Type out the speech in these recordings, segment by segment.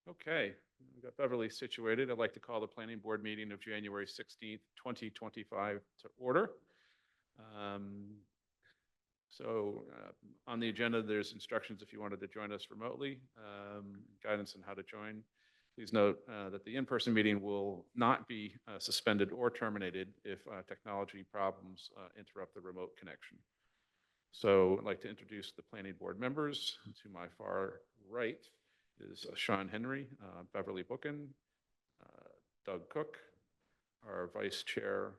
Okay, we got Beverly situated. I'd like to call the planning board meeting of January 16th, 2025 to order. Um, on the agenda, there's instructions if you wanted to join us remotely, guidance on how to join. Please note that the in-person meeting will not be suspended or terminated if technology problems interrupt the remote connection. So I'd like to introduce the planning board members. To my far right is Sean Henry, Beverly Bookin, Doug Cook, our vice chair,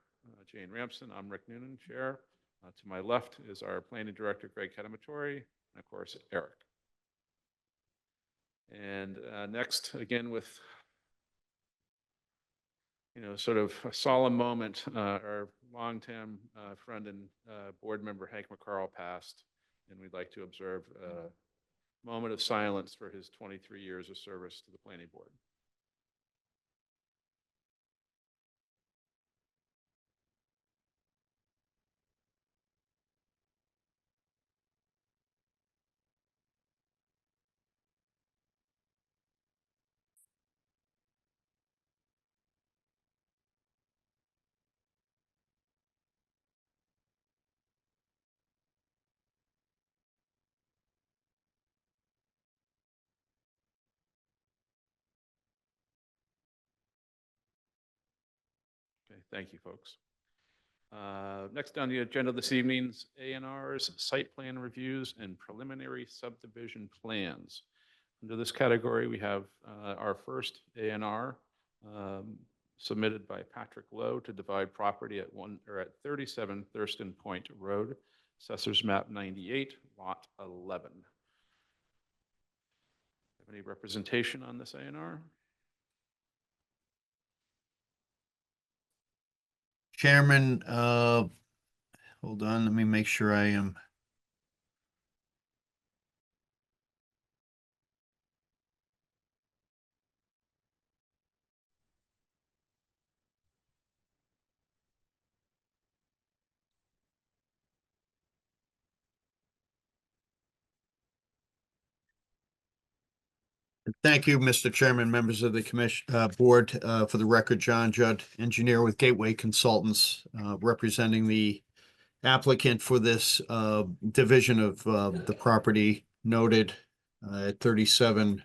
Jane Ramsden. I'm Rick Noonan, chair. To my left is our planning director, Greg Kedamatori, and of course, Eric. And next, again, with sort of a solemn moment, our longtime friend and board member Hank McCarl passed, and we'd like to observe a moment of silence for his 23 years of service to the planning board. Okay, thank you, folks. Next on the agenda this evening's A&Rs, site plan reviews, and preliminary subdivision plans. Under this category, we have our first A&R submitted by Patrick Lowe to divide property at 37 Thurston Point Road, Assessors Map 98, Lot 11. Have any representation on this A&R? Chairman, hold on, let me make sure I am. Thank you, Mr. Chairman, members of the commission, board. For the record, John Judd, engineer with Gateway Consultants, representing the applicant for this division of the property noted at 37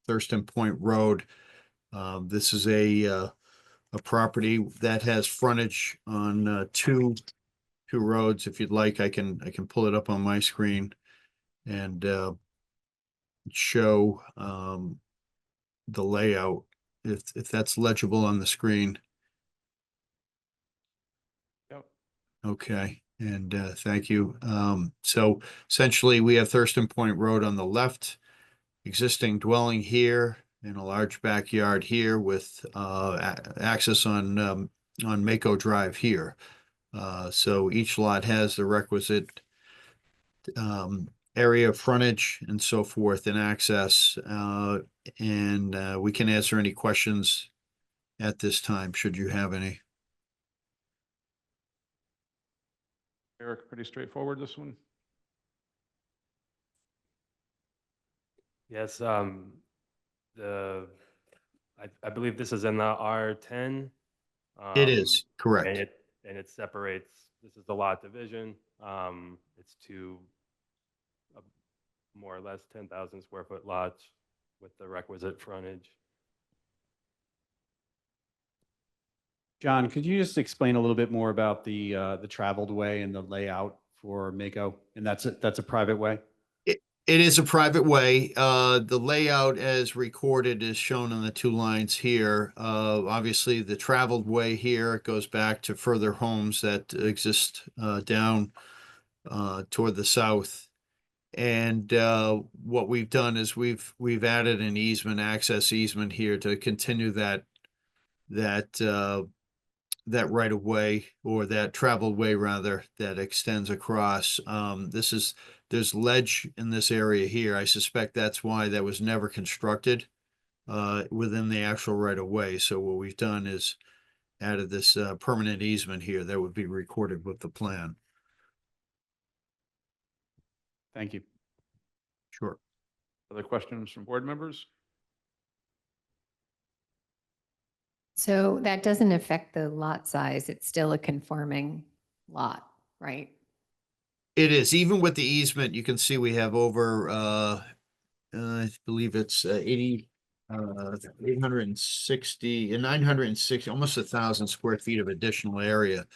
Thurston Point Road. This is a property that has frontage on two roads. If you'd like, I can pull it up on my screen and show the layout if that's legible on the screen. Yep. Okay, and thank you. So essentially, we have Thurston Point Road on the left, existing dwelling here, and a large backyard here with access on Mako Drive here. So each lot has the requisite area of frontage and so forth and access. And we can answer any questions at this time, should you have any. Eric, pretty straightforward, this one? Yes, I believe this is in the R10. It is, correct. And it separates, this is the lot division. It's two more or less 10,000 square foot lots with the requisite frontage. John, could you just explain a little bit more about the traveled way and the layout for Mako? And that's a private way? It is a private way. The layout as recorded is shown on the two lines here. Obviously, the traveled way here goes back to further homes that exist down toward the south. And what we've done is we've added an easement, access easement here to continue that right of way, or that traveled way rather, that extends across. There's ledge in this area here. I suspect that's why that was never constructed within the actual right of way. So what we've done is added this permanent easement here that would be recorded with the plan. Thank you. Sure. Other questions from board members? So that doesn't affect the lot size. It's still a conforming lot, right? It is, even with the easement, you can see we have over, I believe it's 860 and 960, almost 1,000 square feet of additional area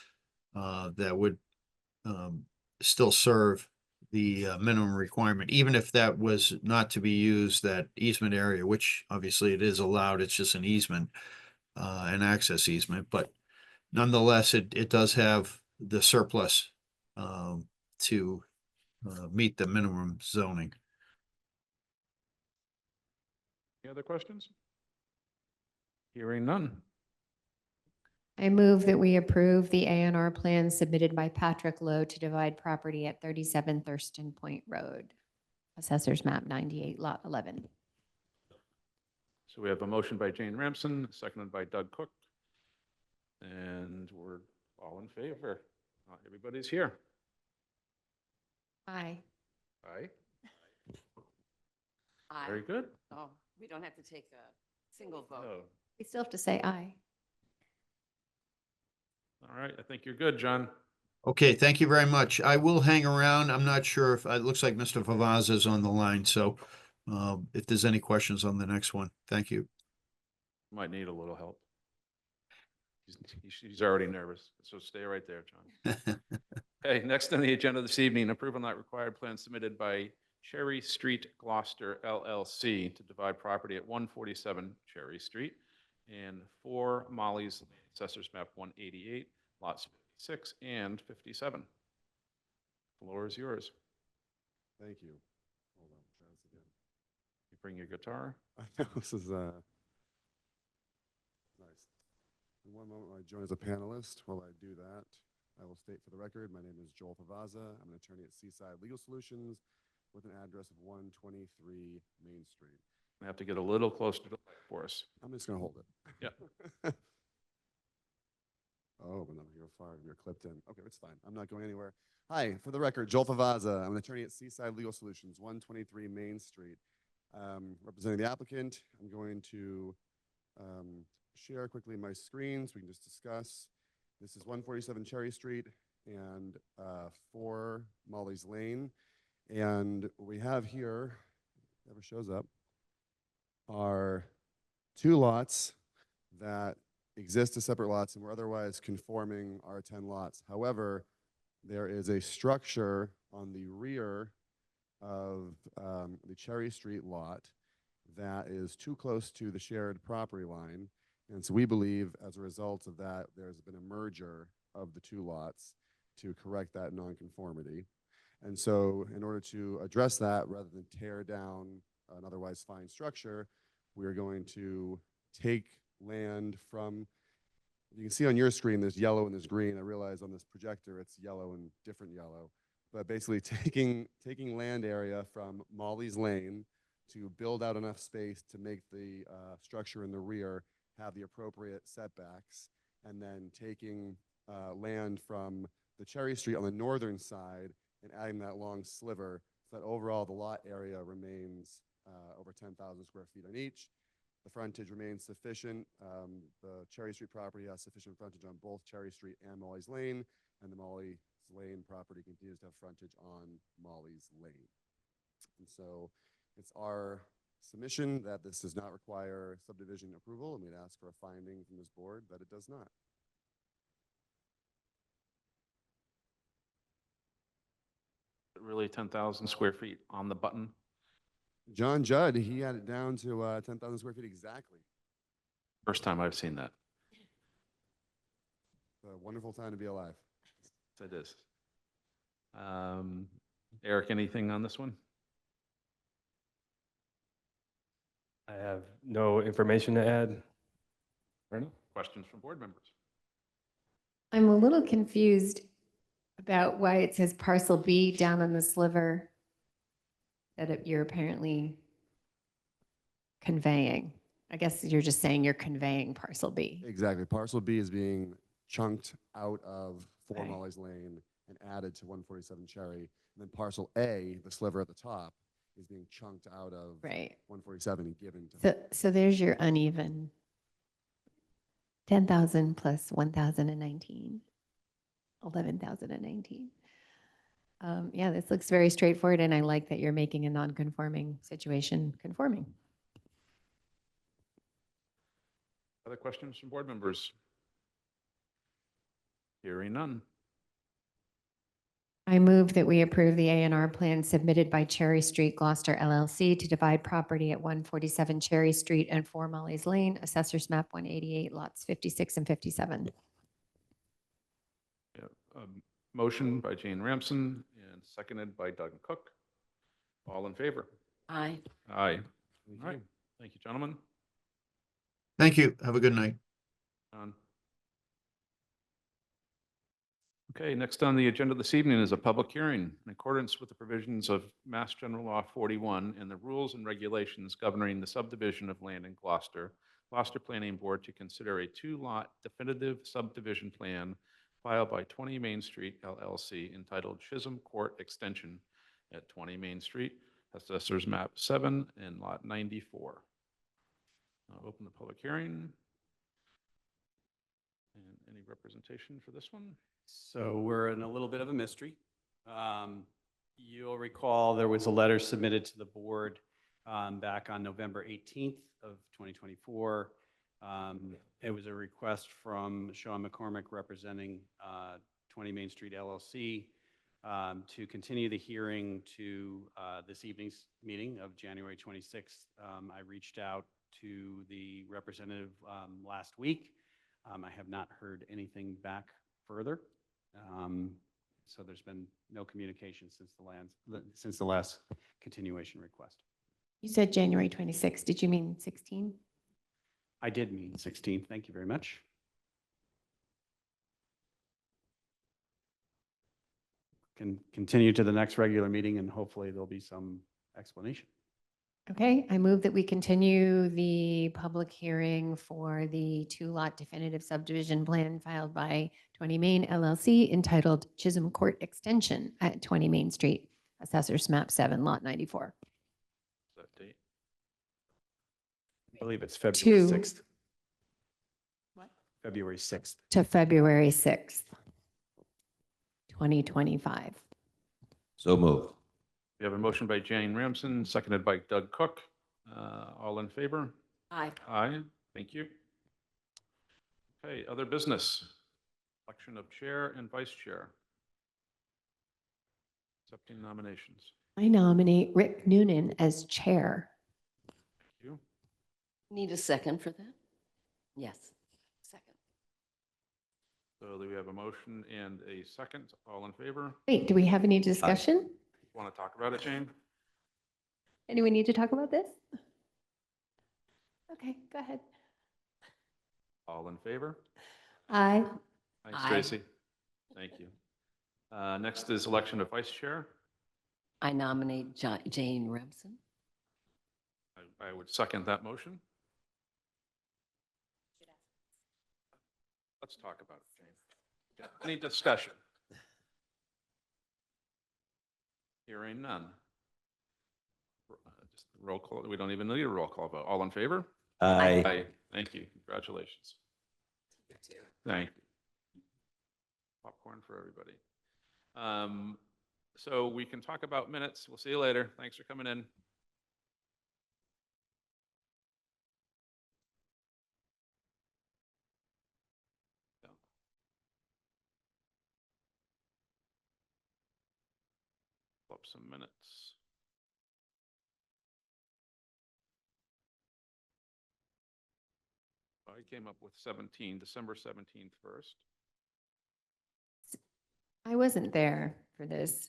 that would still serve the minimum requirement, even if that was not to be used, that easement area, which obviously it is allowed, it's just an easement, an access easement, but nonetheless, it does have the surplus to meet the minimum zoning. Any other questions? Hearing none. I move that we approve the A&R plan submitted by Patrick Lowe to divide property at 37 Thurston Point Road. Assessors map 98, lot 11. So we have a motion by Jane Ramsden, seconded by Doug Cook. And we're all in favor. Everybody's here. Aye. Aye. Aye. Very good. Oh, we don't have to take a single vote. Oh, We still have to say aye. all right. I think you're good, John. Okay, thank you very much. I will hang around. I'm not sure if, it looks like Mr. Favazza is on the line, so if there's any questions on the next one, thank you. Might need a little help. He's already nervous, so stay right there, John. Okay, next on the agenda this evening, approval not required plan submitted by Cherry Street Gloucester LLC to divide property at 147 Cherry Street and 4 Molly's Lane, Assessors Map 188, lots 56 and 57. Floor is yours. Thank you. Hold on, try this again. You bring your guitar. I know this is nice. In one moment, I join as a panelist. While I do that, I will state for the record, my name is Joel Favazza. I'm an attorney at Seaside Legal Solutions with an address of 123 Main Street. I have to get a little closer to the mic for us. I'm just going to hold it. Yeah. Oh, but no, you're far. You're clipped in. Okay, it's fine. I'm not going anywhere. Hi, for the record, Joel Favazza. I'm an attorney at Seaside Legal Solutions, 123 Main Street. Representing the applicant, I'm going to share quickly my screen so we can just discuss. This is 147 Cherry Street and 4 Molly's Lane. And what we have here, if it ever shows up, are 2 lots that exist as separate lots and were otherwise conforming R10 lots. However, there is a structure on the rear of the Cherry Street lot that is too close to the shared property line. And so we believe as a result of that, there's been a merger of the 2 lots to correct that nonconformity. And so in order to address that, rather than tear down an otherwise fine structure, we are going to take land from, you can see on your screen, there's yellow and there's green. I realize on this projector, it's yellow and different yellow. But basically taking land area from Molly's Lane to build out enough space to make the structure in the rear have the appropriate setbacks, and then taking land from the Cherry Street on the northern side and adding that long sliver so that overall the lot area remains over 10,000 square feet on each. The frontage remains sufficient. The Cherry Street property has sufficient frontage on both Cherry Street and Molly's Lane, and the Molly's Lane property continues to have frontage on Molly's Lane. And so it's our submission that this does not require subdivision approval, and we'd ask for a finding from this board that it does not. Really 10,000 square feet on the button. John Judd, he had it down to 10,000 square feet exactly. First time I've seen that. It's a wonderful time to be alive. It is. Eric, anything on this one? I have no information to add. Fair enough. Questions from board members? I'm a little confused about why it says parcel B down on the sliver that you're apparently conveying. I guess you're just saying you're conveying parcel B. Exactly. Parcel B is being chunked out of 4 Okay. Molly's Lane and added to 147 Cherry. And then parcel A, the sliver at the top, is being chunked out of Right. 147 and given to. So there's your uneven 10,000 plus 1,019, 11,019. Yeah, this looks very straightforward, and I like that you're making a non-conforming situation conforming. Other questions from board members? Hearing none. I move that we approve the A&R plan submitted by Cherry Street Gloucester LLC to divide property at 147 Cherry Street and 4 Molly's Lane, Assessors Map 188, lots 56 and 57. Yeah, motion by Jane Ramsden and seconded by Doug Cook. All in favor? Aye. Aye. All right. Thank you, gentlemen. Thank you. Have a good night. John. Okay, next on the agenda this evening is a public hearing in accordance with the provisions of Mass General Law 41 and the rules and regulations governing the subdivision of land in Gloucester. Gloucester Planning Board to consider a two-lot definitive subdivision plan filed by 20 Main Street LLC entitled Chisholm Court Extension at 20 Main Street, Assessors Map 7 and Lot 94. I'll open the public hearing. And any representation for this one? So we're in a little bit of a mystery. You'll recall there was a letter submitted to the board back on November 18th of 2024. It was a request from Sean McCormick representing 20 Main Street LLC to continue the hearing to this evening's meeting of January 26th. I reached out to the representative last week. I have not heard anything back further. So there's been no communication since the last continuation request. You said January 26th. Did you mean 16? I did mean 16. Thank you very much. Can continue to the next regular meeting and hopefully there'll be some explanation. Okay, I move that we continue the public hearing for the two-lot definitive subdivision plan filed by 20 Main LLC entitled Chisholm Court Extension at 20 Main Street, Assessors Map 7, Lot 94. That date? I believe it's February Two. 6th. What? February 6th. To February 6th, 2025. So moved. We have a motion by Jane Ramsden, seconded by Doug Cook. All in favor? Aye. Aye. Thank you. Okay, other business. Election of chair and vice chair. Accepting nominations. I nominate Rick Noonan as chair. Thank you. Need a second for that? Yes. Second. So do we have a motion and a second? All in favor? Wait, do we have any discussion? Want to talk about it, Jane? Anyone need to talk about this? Okay, go ahead. All in favor? Aye. Thanks, Aye. Tracy. Thank you. Next is election of vice chair. I nominate Jane Remsen. I would second that motion. Let's talk about it, Jane. Any discussion? Hearing none. Just roll call. We don't even need a roll call vote. All in favor? Aye. Thank you. Congratulations. Thank you. Popcorn for everybody. So we can talk about minutes. We'll see you later. Thanks for coming in. Pull up some minutes. I came up with 17, December 17th first. I wasn't there for this,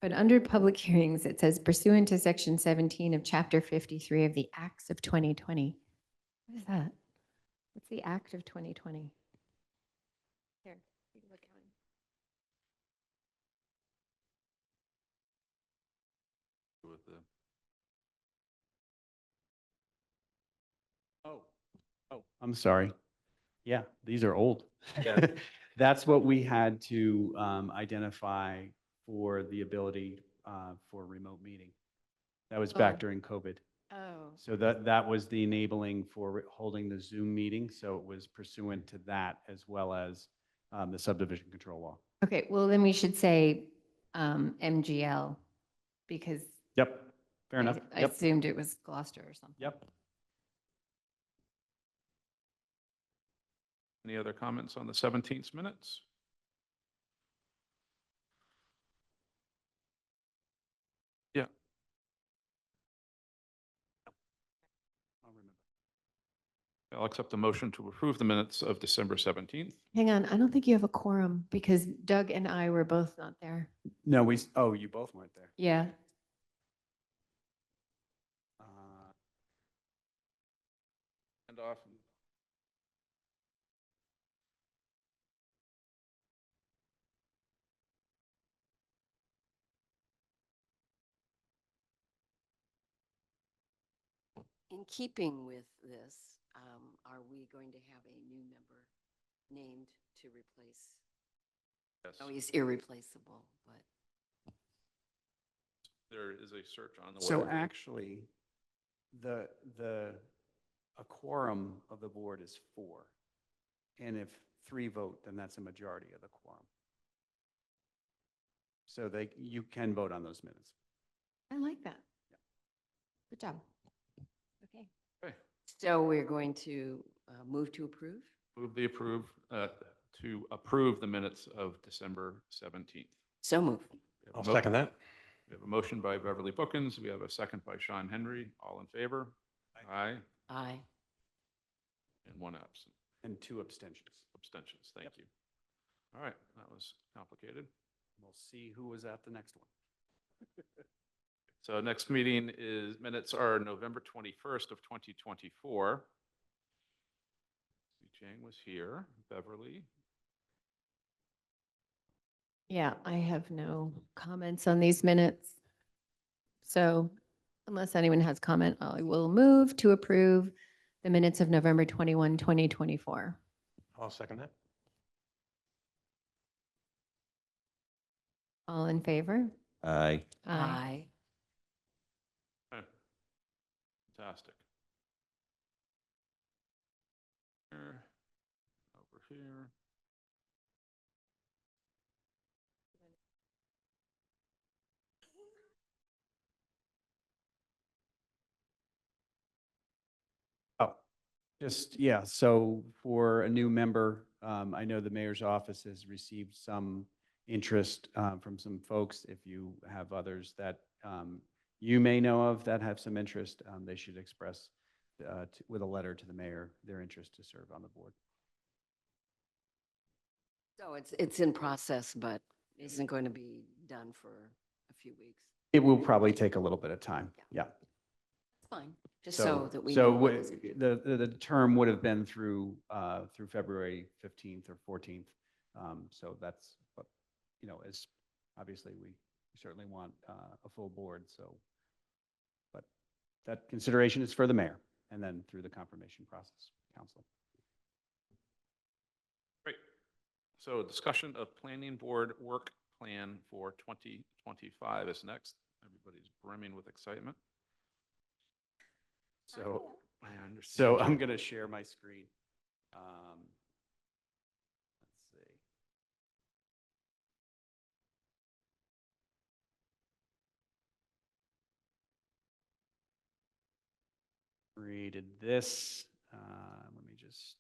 but under public hearings, it says pursuant to section 17 of chapter 53 of the Acts of 2020. What is that? What's the Act of 2020? Here, you can look at one. With the, Oh, I'm sorry. Yeah, these are old. Yeah. That's what we had to identify for the ability for remote meeting. That was back Oh. during COVID. Oh. So that was the enabling for holding the Zoom meeting. So it was pursuant to that as well as the subdivision control law. Okay, well, then we should say MGL because Yep, fair enough. I Yep, assumed it was Gloucester or something. yep. Any other comments on the 17th minutes? Yeah, I'll remember. I'll accept the motion to approve the minutes of December 17th. Hang on, I don't think you have a quorum because Doug and I were both not there. No, oh, you both weren't there. Yeah. Uh, And off. In keeping with this, are we going to have a new member named to replace? Yes, Oh, he's irreplaceable, but there is a search on the So web. actually, a quorum of the board is 4. And if 3 vote, then that's a majority of the quorum. So you can vote on those minutes. I like that. Good job. Okay. Okay, so we're going to move to approve? move the to approve the minutes of December 17th. So move. We have a I'll mo- second that. We have a motion by Beverly Bookins. We have a second by Sean Henry. All in favor? Aye. Aye. And one absent. And 2 abstentions. Abstentions. Thank you. All right, that was complicated. We'll see who was at the next one. So next meeting minutes are November 21st of 2024. Jane was here, Beverly. Yeah, I have no comments on these minutes. So unless anyone has comment, I will move to approve the minutes of November 21, 2024. I'll second that. All in favor? Aye. Aye. Okay. Fantastic. Here, over here. Oh, just, yeah, so for a new member, I know the mayor's office has received some interest from some folks. If you have others that you may know of that have some interest, they should express with a letter to the mayor their interest to serve on the board. So it's in process, but isn't going to be done for a few weeks. It will probably take a little bit of time, yeah. It's fine, just so that we So know. what is- the term would have been through February 15th or 14th. So that's, what as obviously we certainly want a full board, so. But that consideration is for the mayor and then through the confirmation process, council. Great. So discussion of planning board work plan for 2025 is next. Everybody's brimming with excitement. So, I understand. so I'm going to share my screen. Let's see. Created this. Let me just,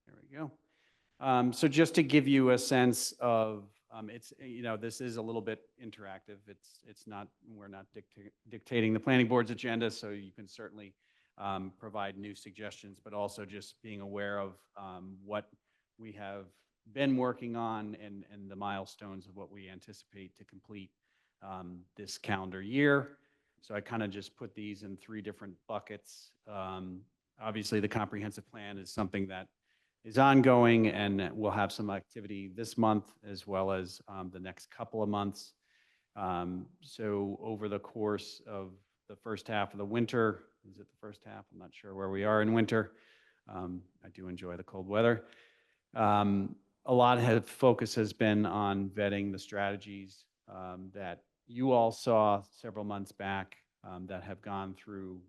there we go. So just to give you a sense of, it's, this is a little bit interactive. It's not, we're not dictating the planning board's agenda, so you can certainly provide new suggestions, but also just being aware of what we have been working on and the milestones of what we anticipate to complete this calendar year. So I kind of just put these in 3 different buckets. Obviously, the comprehensive plan is something that is ongoing and we'll have some activity this month as well as the next couple of months. So over the course of the first half of the winter, is it the first half? I'm not sure where we are in winter. I do enjoy the cold weather. A lot of focus has been on vetting the strategies that you all saw several months back that have gone through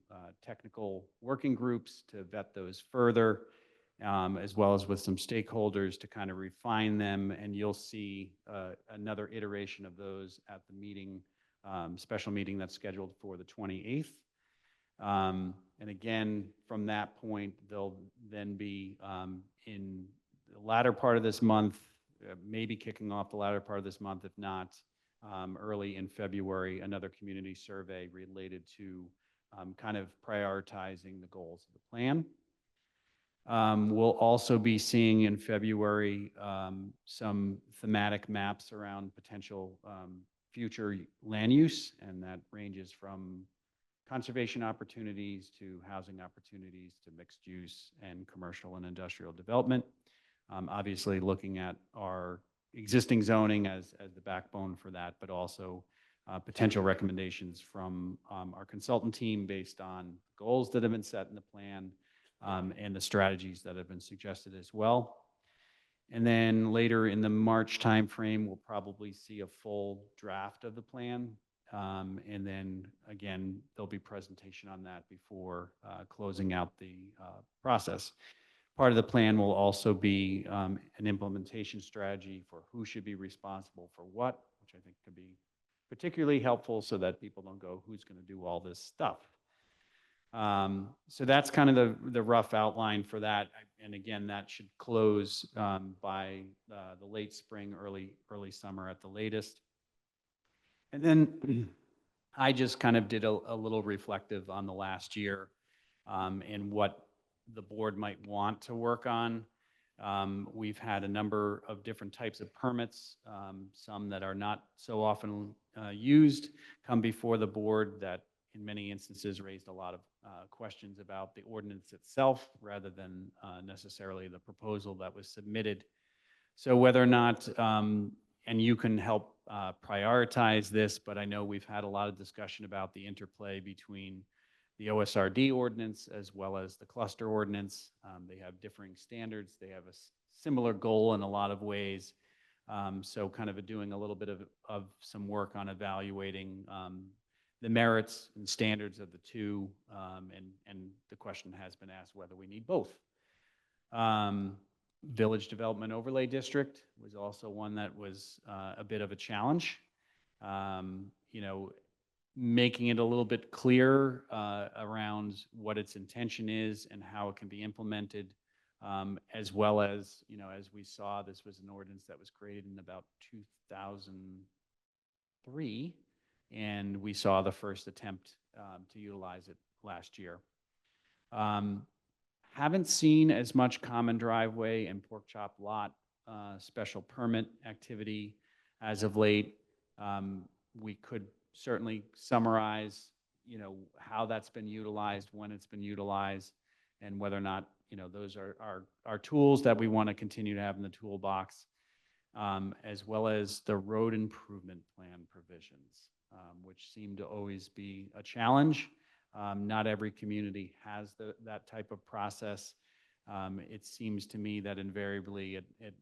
technical working groups to vet those further, as well as with some stakeholders to kind of refine them. And you'll see another iteration of those at the meeting, special meeting that's scheduled for the 28th. And again, from that point, they'll then be in the latter part of this month, maybe kicking off the latter part of this month, if not early in February, another community survey related to kind of prioritizing the goals of the plan. We'll also be seeing in February some thematic maps around potential future land use, and that ranges from conservation opportunities to housing opportunities to mixed use and commercial and industrial development. Obviously, looking at our existing zoning as the backbone for that, but also potential recommendations from our consultant team based on goals that have been set in the plan and the strategies that have been suggested as well. And then later in the March timeframe, we'll probably see a full draft of the plan. And then again, there'll be presentation on that before closing out the process. Part of the plan will also be an implementation strategy for who should be responsible for what, which I think could be particularly helpful so that people don't go, who's going to do all this stuff? So that's kind of the rough outline for that. And again, that should close by the late spring, early summer at the latest. And then I just kind of did a little reflective on the last year and what the board might want to work on. We've had a number of different types of permits, some that are not so often used, come before the board that in many instances raised a lot of questions about the ordinance itself rather than necessarily the proposal that was submitted. So whether or not, and you can help prioritize this, but I know we've had a lot of discussion about the interplay between the OSRD ordinance as well as the cluster ordinance. They have differing standards. They have a similar goal in a lot of ways. So kind of doing a little bit of some work on evaluating the merits and standards of the two, and the question has been asked whether we need both. Village Development Overlay District was also one that was a bit of a challenge. You know, making it a little bit clearer around what its intention is and how it can be implemented, as well as, you know, as we saw, this was an ordinance that was created in about 2003, and we saw the first attempt to utilize it last year. Haven't seen as much common driveway and pork chop lot special permit activity as of late. We could certainly summarize, you know, how that's been utilized, when it's been utilized, and whether or not, you know, those are tools that we want to continue to have in the toolbox, as well as the road improvement plan provisions, which seem to always be a challenge. Not every community has that type of process. It seems to me that invariably it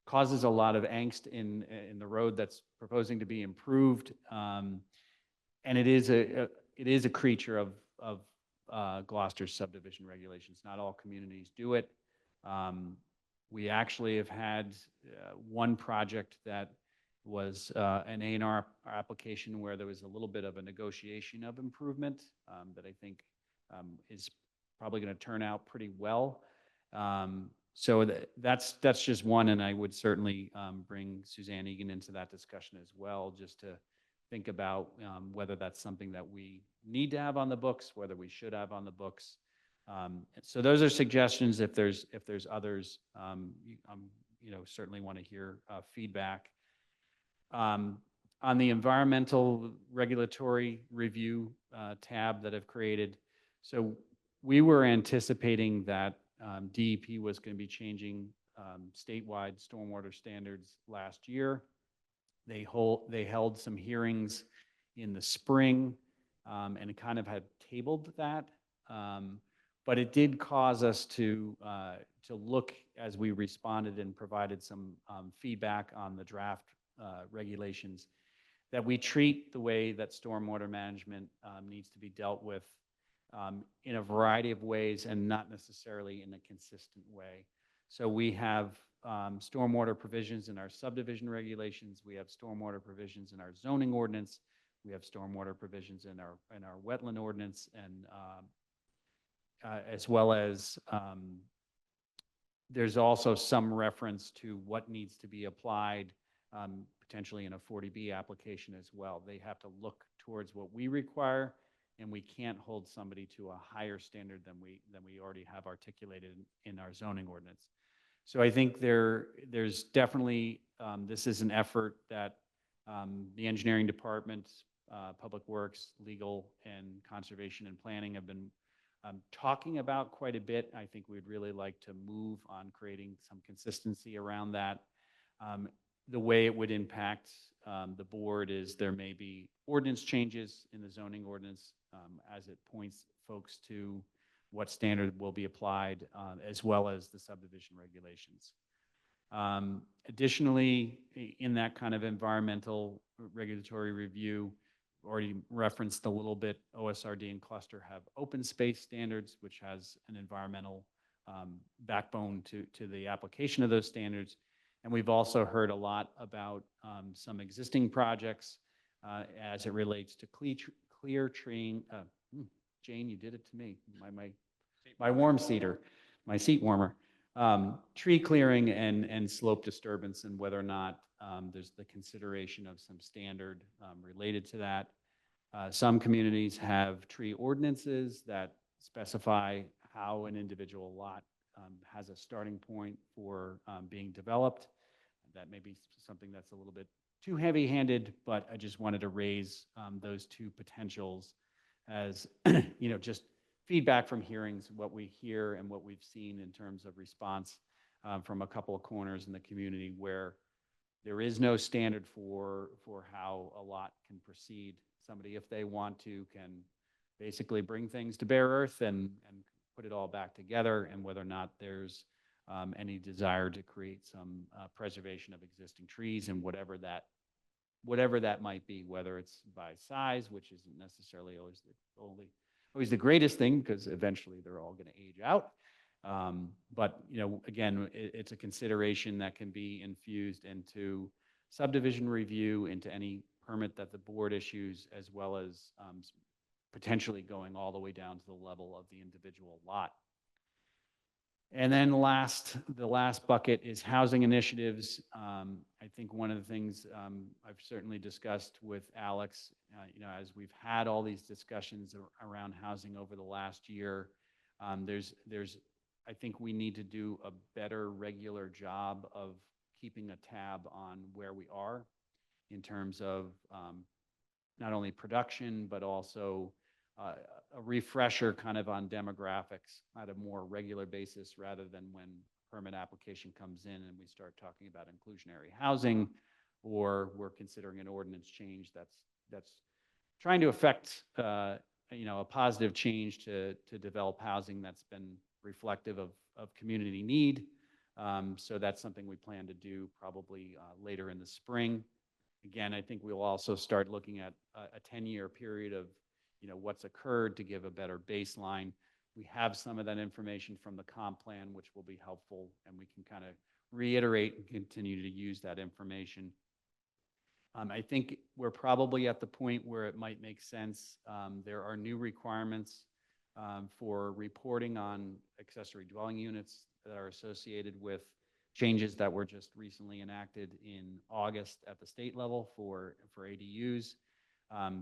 causes a lot of angst in the road that's proposing to be improved, and it is a creature of Gloucester's subdivision regulations. Not all communities do it. We actually have had one project that was an A&R application where there was a little bit of a negotiation of improvement that I think is probably going to turn out pretty well. So that's just one, and I would certainly bring Suzanne Egan into that discussion as well, just to think about whether that's something that we need to have on the books, whether we should have on the books. So those are suggestions. If there's others, you know, certainly want to hear feedback. On the environmental regulatory review tab that I've created, so we were anticipating that DEP was going to be changing statewide stormwater standards last year. They held some hearings in the spring and kind of had tabled that. But it did cause us to look as we responded and provided some feedback on the draft regulations. that we treat the way that stormwater management needs to be dealt with in a variety of ways and not necessarily in a consistent way. So we have stormwater provisions in our subdivision regulations. We have stormwater provisions in our zoning ordinance. We have stormwater provisions in our wetland ordinance, and as well as there's also some reference to what needs to be applied potentially in a 40B application as well. They have to look towards what we require, and we can't hold somebody to a higher standard than we already have articulated in our zoning ordinance. So I think there's definitely, this is an effort that the engineering department, public works, legal, and conservation and planning have been talking about quite a bit. I think we'd really like to move on creating some consistency around that. The way it would impact the board is there may be ordinance changes in the zoning ordinance as it points folks to what standard will be applied, as well as the subdivision regulations. Additionally, in that kind of environmental regulatory review, already referenced a little bit, OSRD and Gloucester have open space standards, which has an environmental backbone to the application of those standards. And we've also heard a lot about some existing projects as it relates to clear treeing. Jane, you did it to me. My warm seater, my seat warmer. Tree clearing and slope disturbance, and whether or not there's the consideration of some standard related to that. Some communities have tree ordinances that specify how an individual lot has a starting point for being developed. That may be something that's a little bit too heavy-handed, but I just wanted to raise those two potentials as, just feedback from hearings, what we hear and what we've seen in terms of response from a couple of corners in the community where there is no standard for how a lot can proceed. Somebody, if they want to, can basically bring things to bare earth and put it all back together, and whether or not there's any desire to create some preservation of existing trees and whatever that might be, whether it's by size, which isn't necessarily always the greatest thing, because eventually they're all going to age out. But again, it's a consideration that can be infused into subdivision review, into any permit that the board issues, as well as potentially going all the way down to the level of the individual lot. And then the last bucket is housing initiatives. I think one of the things I've certainly discussed with Alex, as we've had all these discussions around housing over the last year, I think we need to do a better regular job of keeping a tab on where we are in terms of not only production, but also a refresher kind of on demographics at a more regular basis, rather than when permit application comes in and we start talking about inclusionary housing, or we're considering an ordinance change that's trying to affect a positive change to develop housing that's been reflective of community need. So that's something we plan to do probably later in the spring. Again, I think we'll also start looking at a 10-year period of what's occurred to give a better baseline. We have some of that information from the comp plan, which will be helpful, and we can kind of reiterate and continue to use that information. I think we're probably at the point where it might make sense. There are new requirements for reporting on accessory dwelling units that are associated with changes that were just recently enacted in August at the state level for ADUs.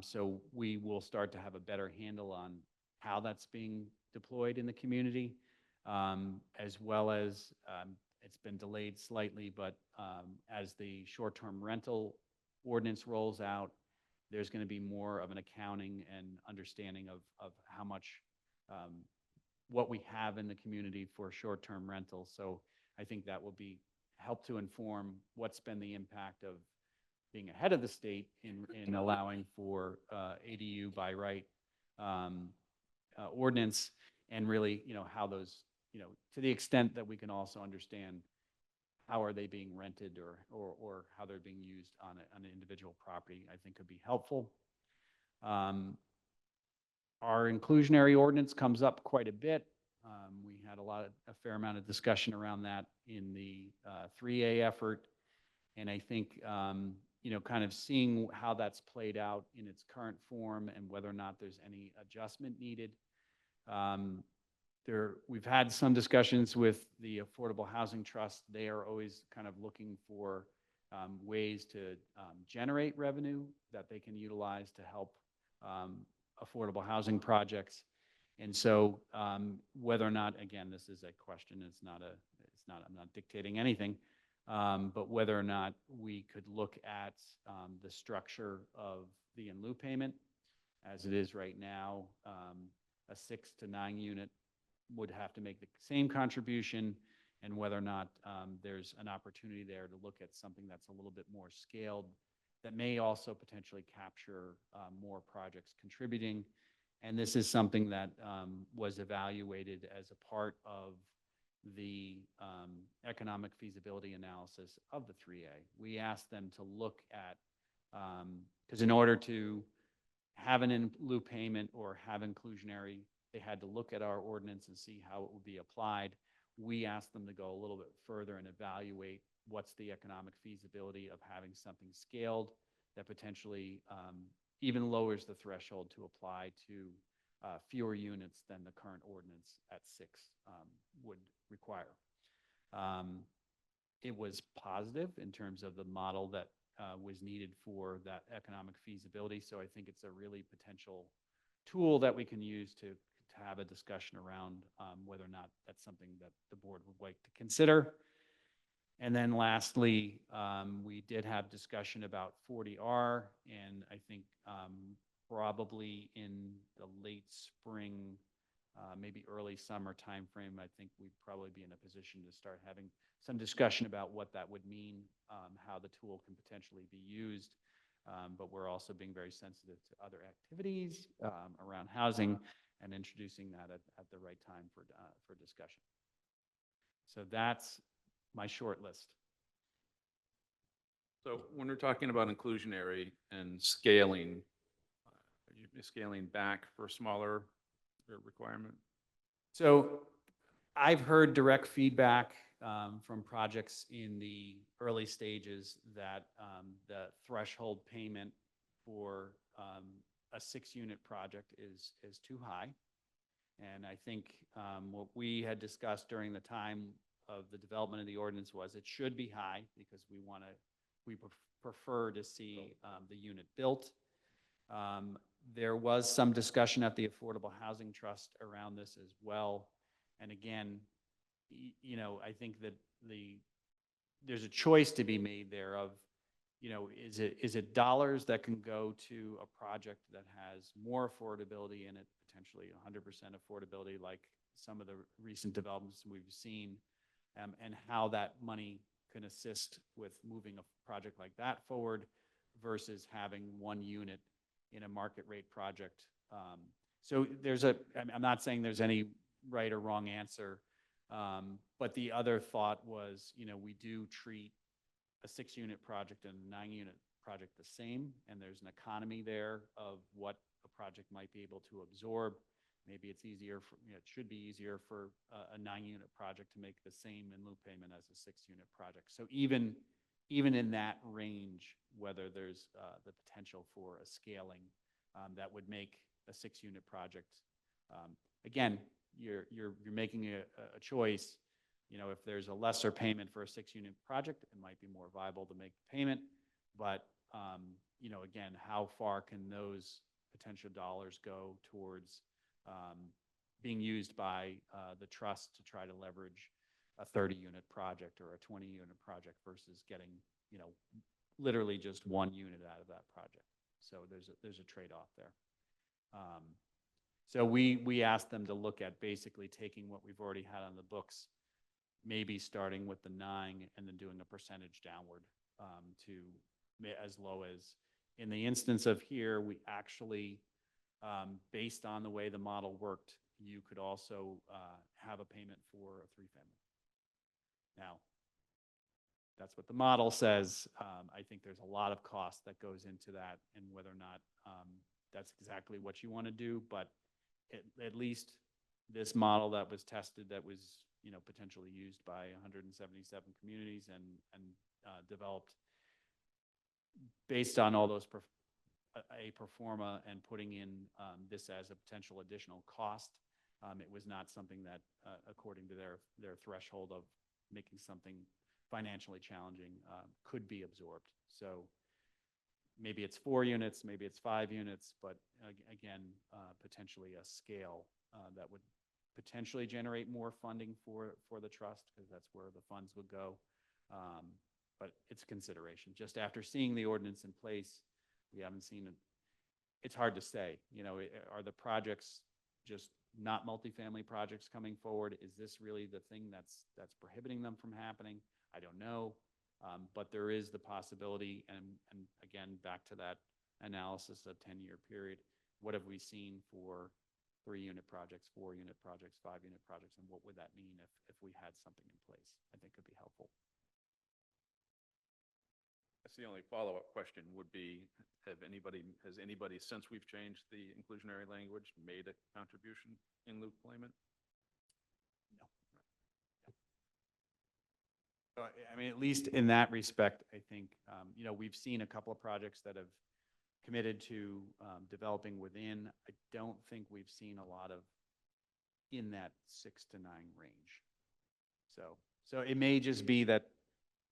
So we will start to have a better handle on how that's being deployed in the community, as well as it's been delayed slightly, but as the short-term rental ordinance rolls out, there's going to be more of an accounting and understanding of how much what we have in the community for short-term rentals. So I think that will help to inform what's been the impact of being ahead of the state in allowing for ADU by right ordinance, and really, how those, to the extent that we can also understand how are they being rented or how they're being used on an individual property, I think could be helpful. Our inclusionary ordinance comes up quite a bit. We had a fair amount of discussion around that in the 3A effort. And I think, kind of seeing how that's played out in its current form and whether or not there's any adjustment needed. We've had some discussions with the Affordable Housing Trust. They are always kind of looking for ways to generate revenue that they can utilize to help affordable housing projects. And so whether or not, again, this is a question, I'm not dictating anything, but whether or not we could look at the structure of the in lieu payment as it is right now. A 6 to 9 unit would have to make the same contribution, and whether or not there's an opportunity there to look at something that's a little bit more scaled that may also potentially capture more projects contributing. And this is something that was evaluated as a part of the economic feasibility analysis of the 3A. We asked them to look at, because in order to have an in lieu payment or have inclusionary, they had to look at our ordinance and see how it would be applied. We asked them to go a little bit further and evaluate what's the economic feasibility of having something scaled that potentially even lowers the threshold to apply to fewer units than the current ordinance at 6 would require. It was positive in terms of the model that was needed for that economic feasibility. So I think it's a really potential tool that we can use to have a discussion around whether or not that's something that the board would like to consider. And then lastly, we did have discussion about 40R, and I think probably in the late spring, maybe early summer timeframe, I think we'd probably be in a position to start having some discussion about what that would mean, how the tool can potentially be used. But we're also being very sensitive to other activities around housing and introducing that at the right time for discussion. So that's my short list. So when we're talking about inclusionary and scaling, are you scaling back for smaller requirement? So I've heard direct feedback from projects in the early stages that the threshold payment for a 6-unit project is too high. And I think what we had discussed during the time of the development of the ordinance was it should be high because we prefer to see the unit built. There was some discussion at the Affordable Housing Trust around this as well. And again, I think that there's a choice to be made there of, is it dollars that can go to a project that has more affordability in it, potentially 100% affordability, like some of the recent developments we've seen, and how that money can assist with moving a project like that forward versus having one unit in a market rate project. So I'm not saying there's any right or wrong answer, but the other thought was, we do treat a 6-unit project and a 9-unit project the same, and there's an economy there of what a project might be able to absorb. Maybe it's easier it should be easier for a 9-unit project to make the same in lieu payment as a 6-unit project. So even in that range, whether there's the potential for a scaling that would make a 6-unit project, again, you're making a choice. If there's a lesser payment for a 6-unit project, it might be more viable to make the payment. But again, how far can those potential dollars go towards being used by the trust to try to leverage a 30-unit project or a 20-unit project versus getting, literally just one unit out of that project. So there's a trade-off there. So we asked them to look at basically taking what we've already had on the books, maybe starting with the 9 and then doing a percentage downward to as low as, in the instance of here, we actually, based on the way the model worked, you could also have a payment for a 3-family. Now, that's what the model says. I think there's a lot of cost that goes into that, and whether or not that's exactly what you want to do, but at least this model that was tested, that was, you know, potentially used by 177 communities and developed based on all those a pro forma and putting in this as a potential additional cost. It was not something that, according to their threshold of making something financially challenging, could be absorbed. So maybe it's 4 units, maybe it's 5 units, but again, potentially a scale that would potentially generate more funding for the trust, because that's where the funds would go. But it's a consideration. Just after seeing the ordinance in place, we haven't seen it. It's hard to say, you know, are the projects just not multifamily projects coming forward? Is this really the thing that's prohibiting them from happening? I don't know. But there is the possibility, and again, back to that analysis of 10-year period, what have we seen for 3-unit projects, 4-unit projects, 5-unit projects, and what would that mean if we had something in place? I think could be helpful. That's the only follow-up question would be, has anybody, since we've changed the inclusionary language, made a contribution in Luke Clayman? No. So, I mean, at least in that respect, I think, you know, we've seen a couple of projects that have committed to developing within. I don't think we've seen a lot of in that 6 to 9 range. So it may just be that,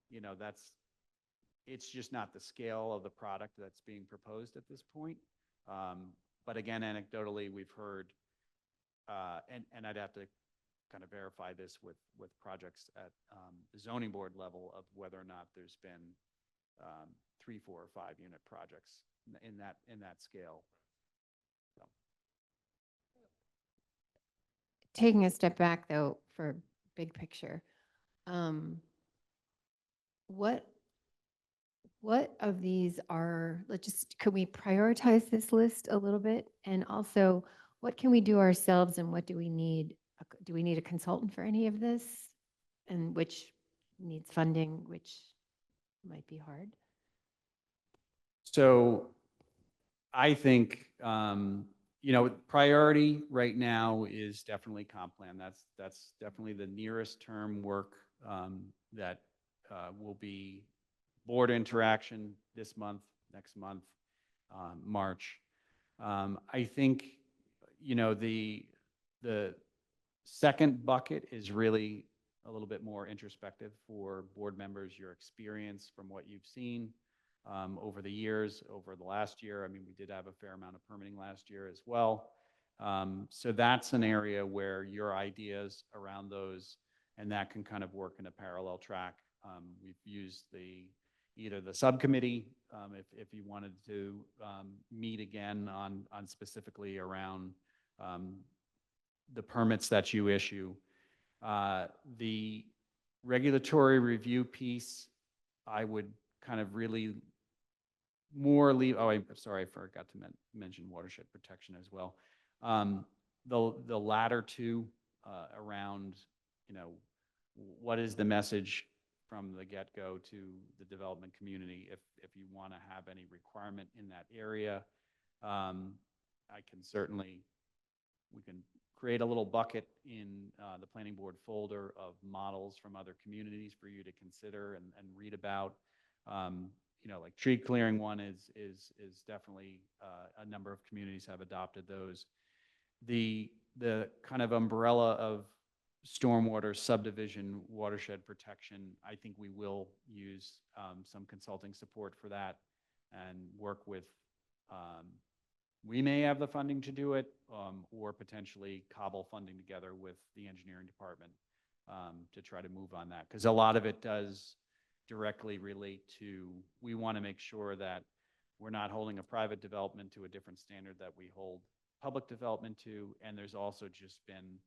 you know, it's just not the scale of the product that's being proposed at this point. But again, anecdotally, we've heard, and I'd have to kind of verify this with projects at the zoning board level, of whether or not there's been 3, 4, or 5-unit projects in that scale. So. Taking a step back though, for big picture, what of these are, could we prioritize this list a little bit? And also, what can we do ourselves, and what do we need? Do we need a consultant for any of this? And which needs funding, which might be hard? So I think, you know, priority right now is definitely comp plan. That's definitely the nearest term work that will be board interaction this month, next month, March. I think, you know, the second bucket is really a little bit more introspective for board members, your experience from what you've seen over the years, over the last year. I mean, we did have a fair amount of permitting last year as well. So that's an area where your ideas around those, and that can kind of work in a parallel track. We've used either the subcommittee, if you wanted to meet again on specifically around the permits that you issue. The regulatory review piece, I would kind of really more leave, I'm sorry, I forgot to mention watershed protection as well. The latter two around, you know, what is the message from the get-go to the development community, if you want to have any requirement in that area. I can certainly, we can create a little bucket in the planning board folder of models from other communities for you to consider and read about. You know, like tree clearing one is definitely a number of communities have adopted those. The kind of umbrella of stormwater subdivision watershed protection, I think we will use some consulting support for that and work with, we may have the funding to do it, or potentially cobble funding together with the engineering department to try to move on that. Because a lot of it does directly relate to, we want to make sure that we're not holding a private development to a different standard that we hold public development to. And there's also just been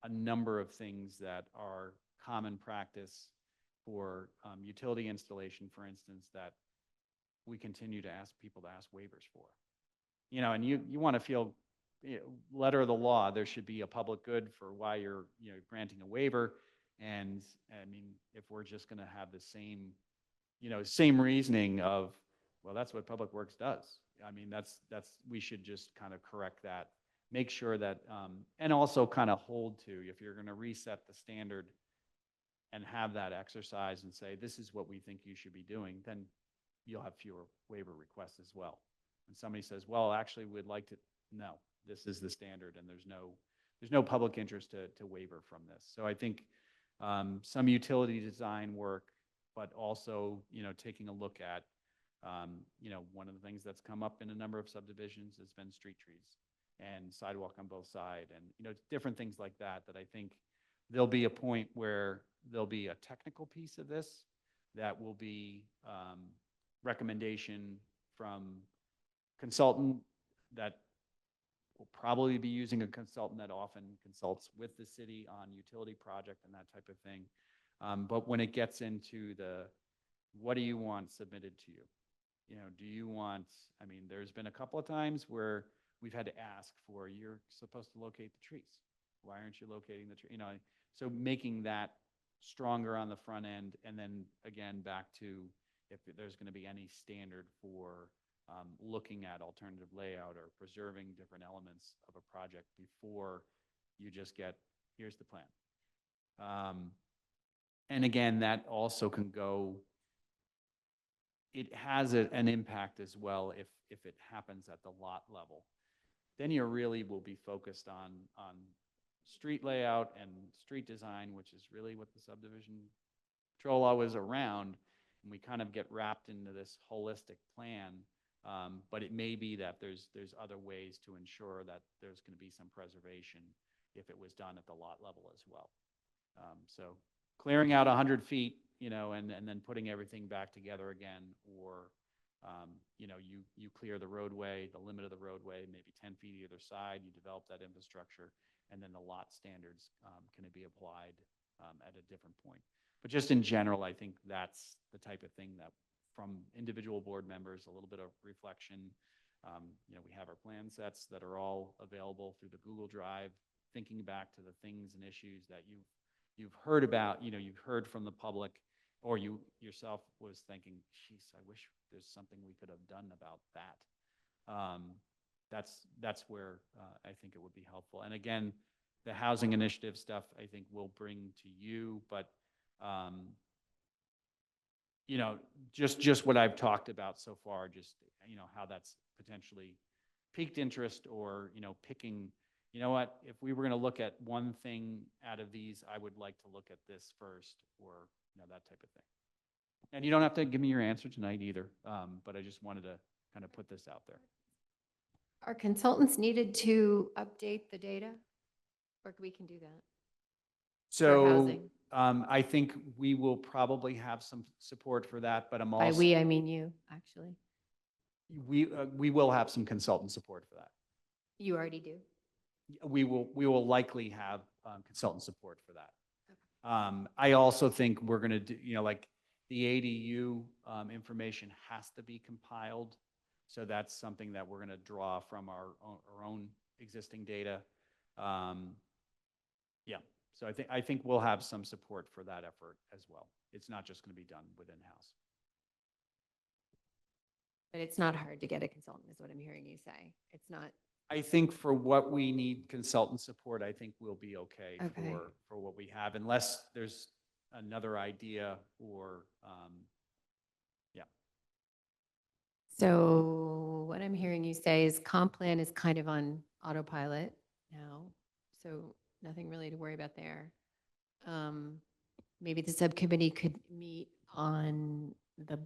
a number of things that are common practice for utility installation, for instance, that we continue to ask people to ask waivers for. You know, and you want to feel, you know, letter of the law, there should be a public good for why you're, you know, granting a waiver. And I mean, if we're just going to have the same, same reasoning of, well, that's what Public Works does. I mean, we should just kind of correct that, make sure that, and also kind of hold to, if you're going to reset the standard and have that exercise and say, this is what we think you should be doing, then you'll have fewer waiver requests as well. When somebody says, well, actually, we'd like to, no, this is the standard, and there's no public interest to waiver from this. So I think some utility design work, but also, taking a look at, one of the things that's come up in a number of subdivisions has been street trees and sidewalk on both sides, and, different things like that, that I think there'll be a point where there'll be a technical piece of this that will be recommendation from consultant that will probably be using a consultant that often consults with the city on utility project and that type of thing. But when it gets into what do you want submitted to you? Do you want, I mean, there's been a couple of times where we've had to ask for, you're supposed to locate the trees. Why aren't you locating the tree? So making that stronger on the front end, and then again, back to if there's going to be any standard for looking at alternative layout or preserving different elements of a project before you just get, here's the plan. And again, that also can go, it has an impact as well if it happens at the lot level. Then you really will be focused on street layout and street design, which is really what the subdivision control law is around. And we kind of get wrapped into this holistic plan. But it may be that there's other ways to ensure that there's going to be some preservation if it was done at the lot level as well. So clearing out 100 feet, and then putting everything back together again, or you clear the roadway, the limit of the roadway, maybe 10 feet either side, you develop that infrastructure, and then the lot standards can be applied at a different point. But just in general, I think that's the type of thing that from individual board members, a little bit of reflection. We have our plan sets that are all available through the Google Drive, thinking back to the things and issues that you've heard about, you've heard from the public, or you yourself was thinking, geez, I wish there's something we could have done about that. That's where I think it would be helpful. And again, the housing initiative stuff, I think we'll bring to you, but just what I've talked about so far, just, how that's potentially piqued interest, or, picking, what, if we were going to look at one thing out of these, I would like to look at this first, or, that type of thing. And you don't have to give me your answer tonight either, but I just wanted to kind of put this out there. Are consultants needed to update the data? Or we can do that? So housing. I think we will probably have some support for that, but I'm By also, we, I mean you, actually. we will have some consultant support for that. You already do. We will likely have consultant support for that. I also think we're going to do, like the ADU information has to be compiled. So that's something that we're going to draw from our own existing data. Yeah, so I think we'll have some support for that effort as well. It's not just going to be done within house. But it's not hard to get a consultant, is what I'm hearing you say. It's not. I think for what we need consultant support, I think we'll be okay, Okay. for what we have, unless there's another idea or, yeah. So what I'm hearing you say is comp plan is kind of on autopilot now. So nothing really to worry about there. Maybe the subcommittee could meet on the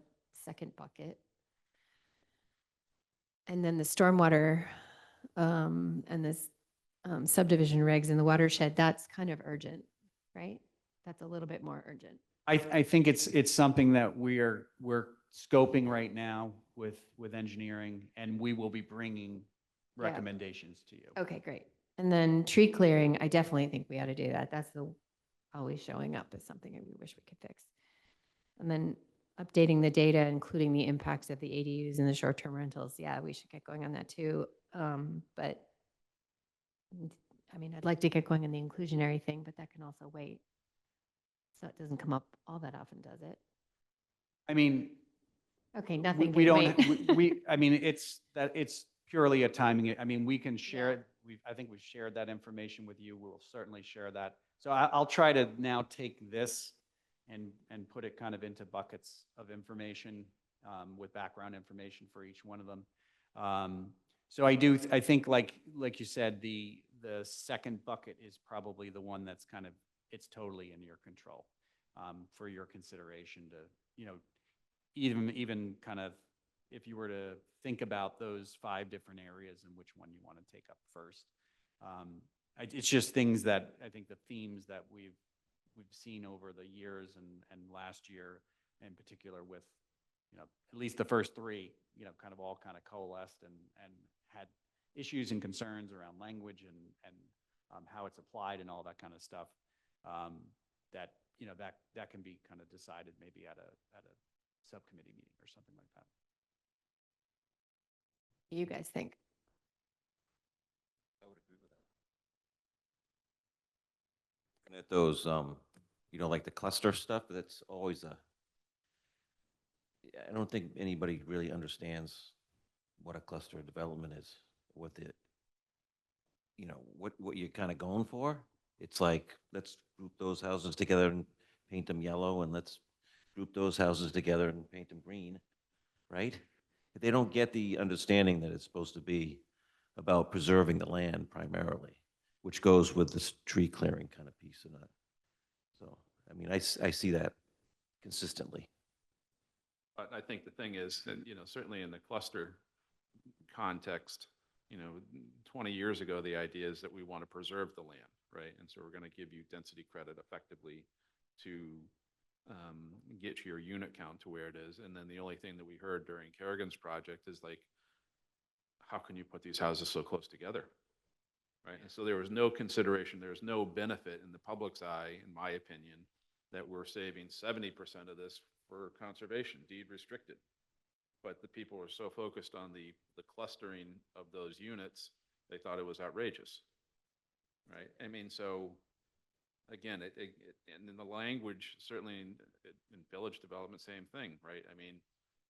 second bucket. And then the stormwater and this subdivision regs in the watershed, that's kind of urgent, right? That's a little bit more urgent. I think it's something that we're scoping right now with engineering, and we will be bringing Yeah. recommendations to you. Okay, great. And then tree clearing, I definitely think we ought to do that. That's always showing up as something that we wish we could fix. And then updating the data, including the impacts of the ADUs and the short-term rentals. Yeah, we should get going on that too. But I mean, I'd like to get going on the inclusionary thing, but that can also wait. So it doesn't come up all that often, does it? I mean, Okay, we- nothing we can don't, wait. I mean, it's purely a timing. I mean, we can share Yeah. it. I think we've shared that information with you. We'll certainly share that. So I'll try to now take this and put it kind of into buckets of information with background information for each one of them. So I think like you said, the second bucket is probably the one that's kind of, it's totally in your control for your consideration to, even kind of, if you were to think about those 5 different areas and which one you want to take up first. It's just things that I think the themes that we've seen over the years and last year in particular with, at least the first 3, kind of all kind of coalesced and had issues and concerns around language and how it's applied and all that kind of stuff. That, that can be kind of decided maybe at a subcommittee meeting or something like that. You guys think? I would agree with that. And at those, like the cluster stuff, that's always I don't think anybody really understands what a cluster development is, what what you're kind of going for. It's like, let's group those houses together and paint them yellow, and let's group those houses together and paint them green, right? They don't get the understanding that it's supposed to be about preserving the land primarily, which goes with this tree clearing kind of piece of that. So, I mean, I see that consistently. But I think the thing is, and, certainly in the cluster context, 20 years ago, the idea is that we want to preserve the land, right? And so we're going to give you density credit effectively to get your unit count to where it is. And then the only thing that we heard during Kerrigan's project is like, how can you put these houses so close together? Right? And so there was no consideration, there was no benefit in the public's eye, in my opinion, that we're saving 70% of this for conservation, deed restricted. But the people were so focused on the clustering of those units, they thought it was outrageous. Right? I mean, so again, and in the language, certainly in village development, same thing, right? I mean,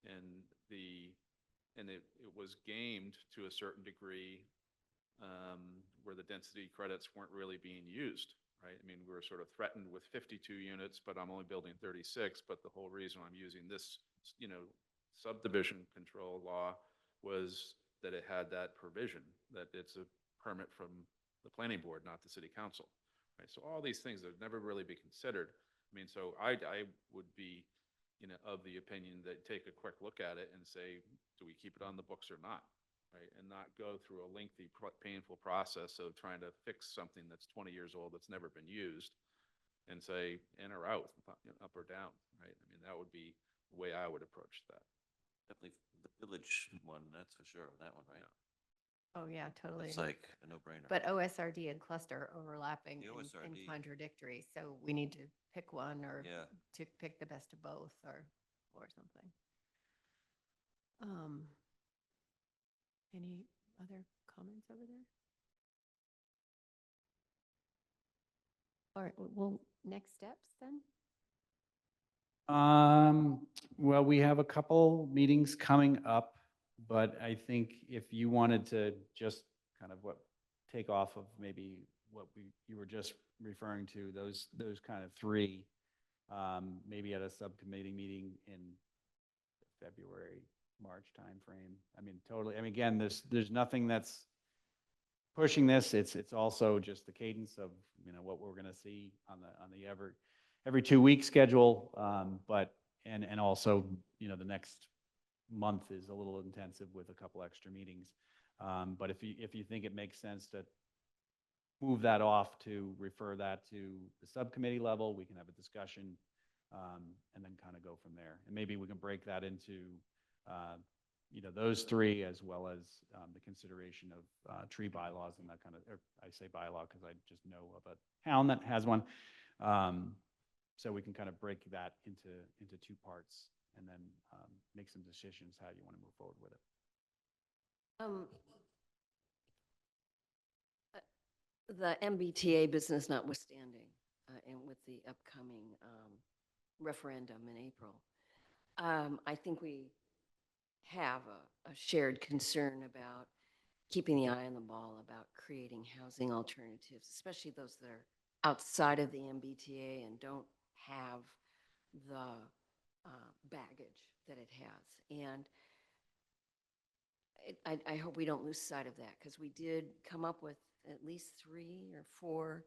and it was gamed to a certain degree where the density credits weren't really being used, right? I mean, we were sort of threatened with 52 units, but I'm only building 36. But the whole reason I'm using this, subdivision control law was that it had that provision, that it's a permit from the planning board, not the city council. Right? So all these things that never really be considered. I mean, so I would be, of the opinion that take a quick look at it and say, do we keep it on the books or not? Right? And not go through a lengthy, painful process of trying to fix something that's 20 years old that's never been used and say in or out, up or down. Right? I mean, that would be the way I would approach that. Definitely the village one, that's for sure, that one, right? Oh, yeah, totally. It's like a no-brainer. But OSRD and cluster are overlapping The and OSRD. contradictory, so we need to pick one or Yeah. to pick the best of both or something. Any other comments over there? All right, well, next steps then? Well, we have a couple meetings coming up, but I think if you wanted to just kind of take off of maybe what you were just referring to, those kind of 3, maybe at a subcommittee meeting in February, March timeframe. I mean, totally. I mean, again, there's nothing that's pushing this. It's also just the cadence of, what we're going to see on the every 2-week schedule. But also, the next month is a little intensive with a couple extra meetings. But if you think it makes sense to move that off to refer that to the subcommittee level, we can have a discussion and then kind of go from there. And maybe we can break that into, those 3 as well as the consideration of tree bylaws and that kind of, or I say bylaw because I just know of a town that has one. So we can kind of break that into 2 parts and then make some decisions how you want to move forward with it. The MBTA business notwithstanding, and with the upcoming referendum in April. I think we have a shared concern about keeping the eye on the ball about creating housing alternatives, especially those that are outside of the MBTA and don't have the baggage that it has. And I hope we don't lose sight of that, because we did come up with at least 3 or 4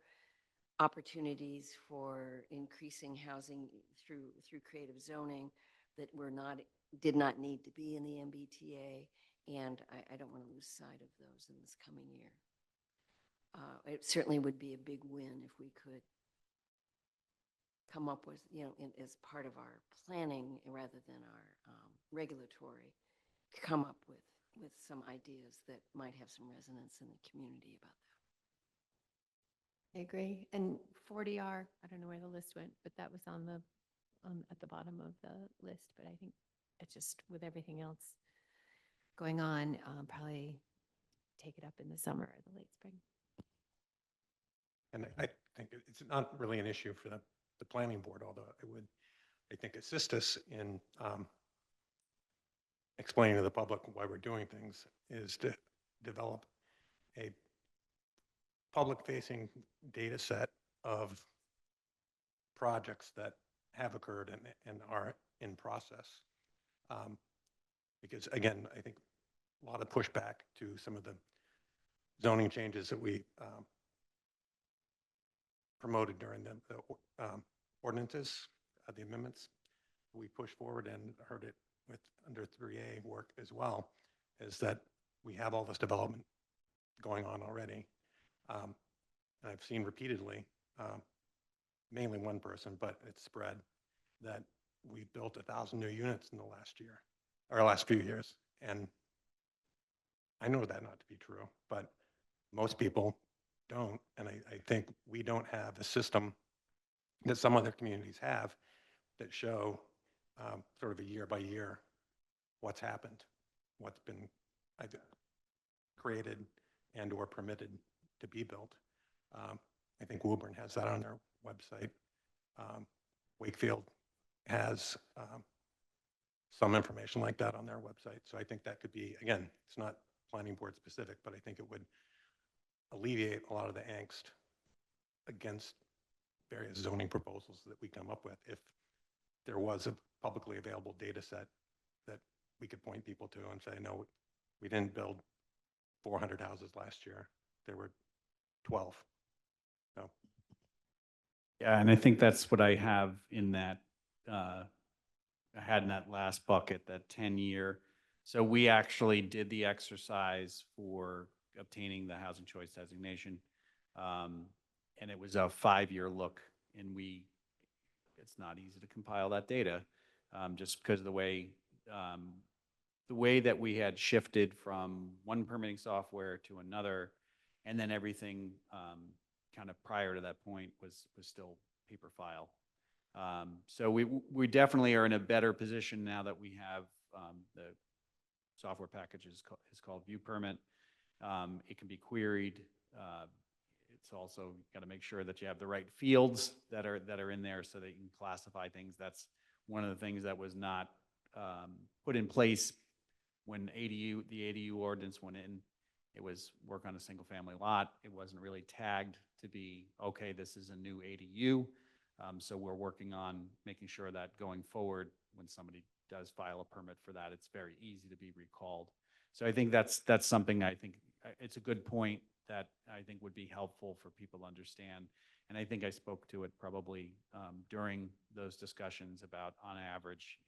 opportunities for increasing housing through creative zoning that did not need to be in the MBTA, and I don't want to lose sight of those in this coming year. It certainly would be a big win if we could come up with, as part of our planning rather than our regulatory, come up with some ideas that might have some resonance in the community about that. I agree. And 40R, I don't know where the list went, but that was on the, at the bottom of the list. But I think it's just with everything else going on, probably take it up in the summer or the late spring. And I think it's not really an issue for the planning board, although it would, I think, assist us in explaining to the public why we're doing things, is to develop a public-facing data set of projects that have occurred and are in process. Because again, I think a lot of pushback to some of the zoning changes that we promoted during the ordinances, the amendments we pushed forward, and heard it with under 3A work as well, is that we have all this development going on already. And I've seen repeatedly, mainly one person, but it's spread, that we built 1,000 new units in the last year, or last few years. And I know that not to be true, but most people don't. And I think we don't have a system that some other communities have that show sort of a year by year what's happened, what's been either created and or permitted to be built. I think Woburn has that on their website. Wakefield has some information like that on their website. So I think that could be, again, it's not planning board specific, but I think it would alleviate a lot of the angst against various zoning proposals that we come up with if there was a publicly available data set that we could point people to and say, no, we didn't build 400 houses last year. There were 12. So. Yeah, and I think that's what I have in that, I had in that last bucket, that 10-year. So we actually did the exercise for obtaining the housing choice designation. And it was a 5-year look, and it's not easy to compile that data, just because of the way that we had shifted from one permitting software to another, and then everything kind of prior to that point was still paper file. So we definitely are in a better position now that we have the software package is called View Permit. It can be queried. It's also got to make sure that you have the right fields that are in there so that you can classify things. That's one of the things that was not put in place when the ADU ordinance went in. It was work on a single family lot. It wasn't really tagged to be, okay, this is a new ADU. So we're working on making sure that going forward, when somebody does file a permit for that, it's very easy to be recalled. So I think that's something I think it's a good point that I think would be helpful for people to understand. And I think I spoke to it probably during those discussions about, on average,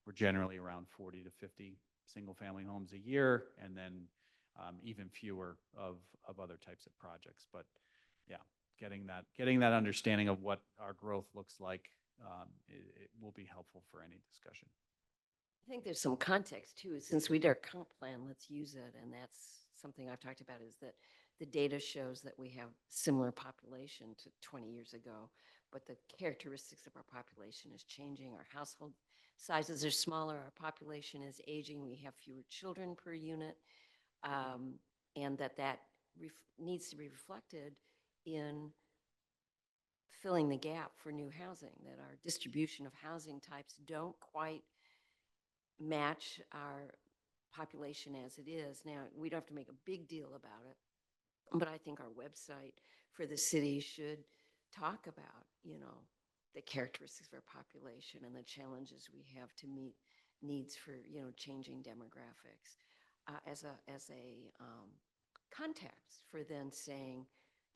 we're generally around 40 to 50 single family homes a year, and then even fewer of other types of projects. But yeah, getting that understanding of what our growth looks like, it will be helpful for any discussion. I think there's some context too. Since we did our comp plan, let's use it. And that's something I've talked about, is that the data shows that we have similar population to 20 years ago, but the characteristics of our population is changing. Our household sizes are smaller. Our population is aging. We have fewer children per unit. And that needs to be reflected in filling the gap for new housing, that our distribution of housing types don't quite match our population as it is. Now, we don't have to make a big deal about it, but I think our website for the city should talk about, the characteristics of our population and the challenges we have to meet needs for, changing demographics as a context for then saying,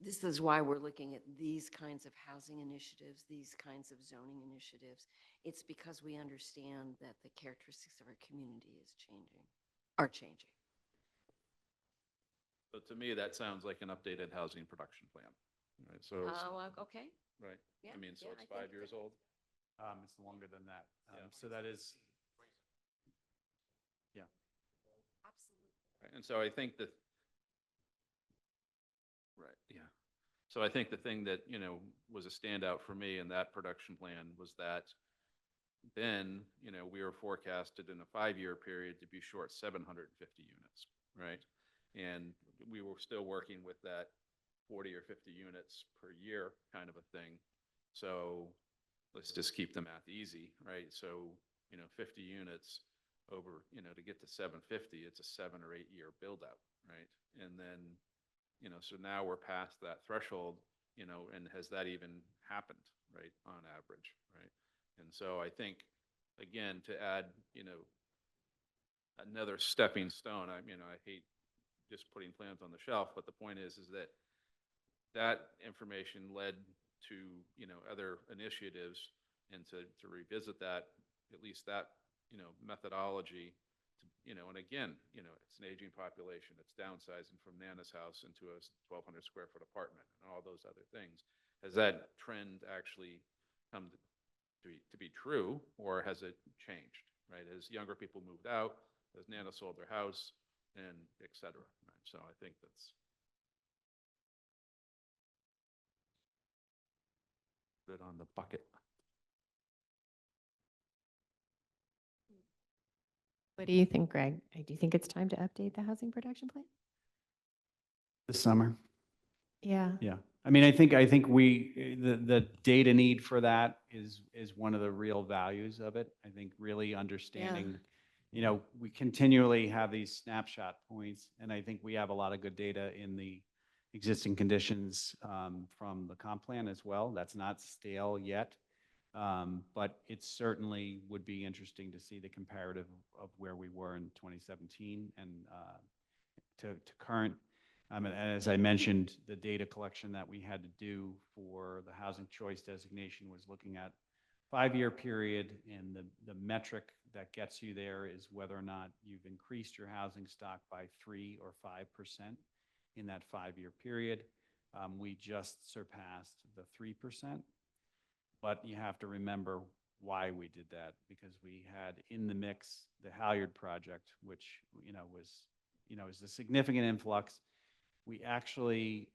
this is why we're looking at these kinds of housing initiatives, these kinds of zoning initiatives. It's because we understand that the characteristics of our community are changing. So to me, that sounds like an updated housing production plan, right? So, Okay. right, Yeah, I mean, so yeah, it's I think 5 years that- old. It's longer than that. Yeah. So that is, yeah. Absolutely. Right, and so I think that, right, yeah. So I think the thing that, was a standout for me in that production plan was that then, we were forecasted in a 5-year period to be short 750 units, right? And we were still working with that 40 or 50 units per year kind of a thing. So let's just keep the math easy, right? So, 50 units over, to get to 750, it's a 7 or 8 year build out, right? And then, so now we're past that threshold, and has that even happened, right, on average, right? And so I think, again, to add, another stepping stone, I hate just putting plans on the shelf, but the point is that that information led to, other initiatives, and to revisit that, at least that, methodology, and again, it's an aging population, it's downsizing from Nana's house into a 1,200 square foot apartment and all those other things. Has that trend actually come to be true, or has it changed, right? As younger people moved out, as Nana sold their house, and et cetera, right? So I think that's good on the bucket. What do you think, Greg? Do you think it's time to update the housing production plan? This summer. Yeah. Yeah. I mean, I think the data need for that is one of the real values of it. I think really understanding, we continually have these snapshot points, and I think we have a lot of good data in the existing conditions from the comp plan as well. That's not stale yet. But it certainly would be interesting to see the comparative of where we were in 2017 and to current. And as I mentioned, the data collection that we had to do for the housing choice designation was looking at 5-year period, and the metric that gets you there is whether or not you've increased your housing stock by 3 or 5% in that 5-year period. We just surpassed the 3%. But you have to remember why we did that, because we had in the mix the Halyard project, which, was a significant influx. We actually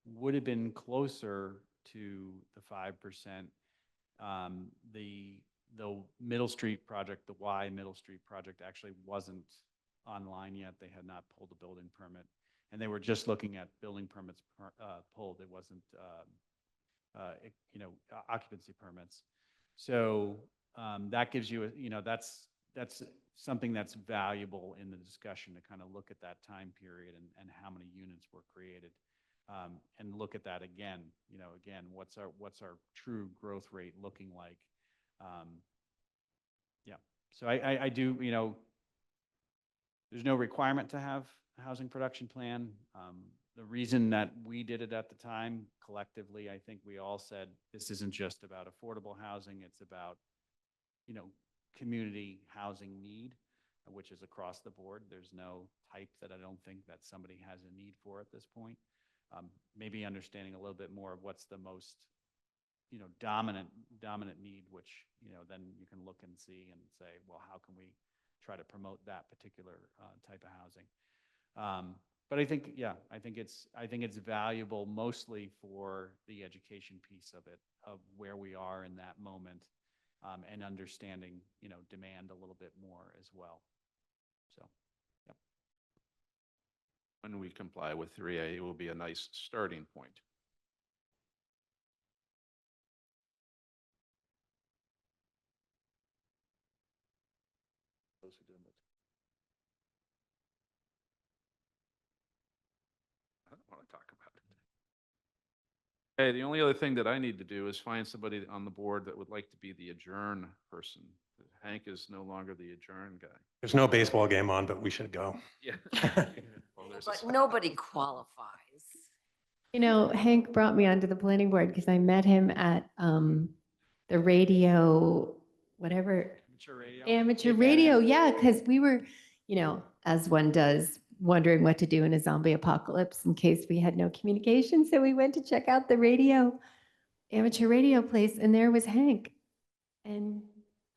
would have been closer to the 5%. The Middle Street project, the Y Middle Street project, actually wasn't online yet. They had not pulled the building permit, and they were just looking at building permits pulled. It wasn't occupancy permits. So that gives you, that's something that's valuable in the discussion, to kind of look at that time period and how many units were created, and look at that again. Again, what's our true growth rate looking like? Yeah. So I do. There's no requirement to have a housing production plan. The reason that we did it at the time, collectively, I think we all said, this isn't just about affordable housing, it's about, community housing need, which is across the board. There's no type that I don't think that somebody has a need for at this point. Maybe understanding a little bit more of what's the most, dominant need, which, then you can look and see and say, well, how can we try to promote that particular type of housing? But I think, I think it's valuable mostly for the education piece of it, of where we are in that moment, and understanding, demand a little bit more as well. So, yeah. When we comply with 3A, it will be a nice starting point. Those who didn't. I don't want to talk about it. Hey, the only other thing that I need to do is find somebody on the board that would like to be the adjourn person. Hank is no longer the adjourn guy. There's no baseball game on, but we should go. Yeah. Well, there's But a- nobody qualifies. You know, Hank brought me onto the planning board because I met him at the radio, whatever, amateur radio. Yeah, because we were, you know, as one does, wondering what to do in a zombie apocalypse in case we had no communication. So we went to check out the radio, amateur radio place, and there was Hank. And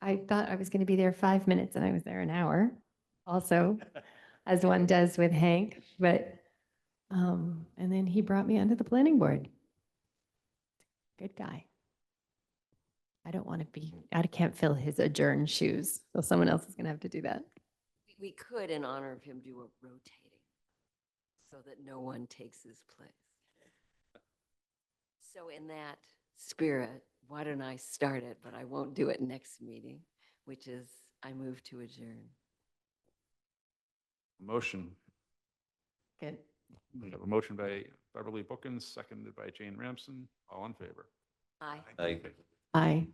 I thought I was going to be there 5 minutes, and I was there an hour, also, as one does with Hank. But and then he brought me onto the planning board. Good guy. I don't want to be, I can't fill his adjourn shoes, so someone else is going to have to do that. We could, in honor of him, do a rotating so that no one takes his place. So in that spirit, why don't I start it, but I won't do it next meeting, which is I move to adjourn. Motion. Good. We have a motion by Beverly Bookins, seconded by Jane Ramsden. All in favor? Aye. I Aye.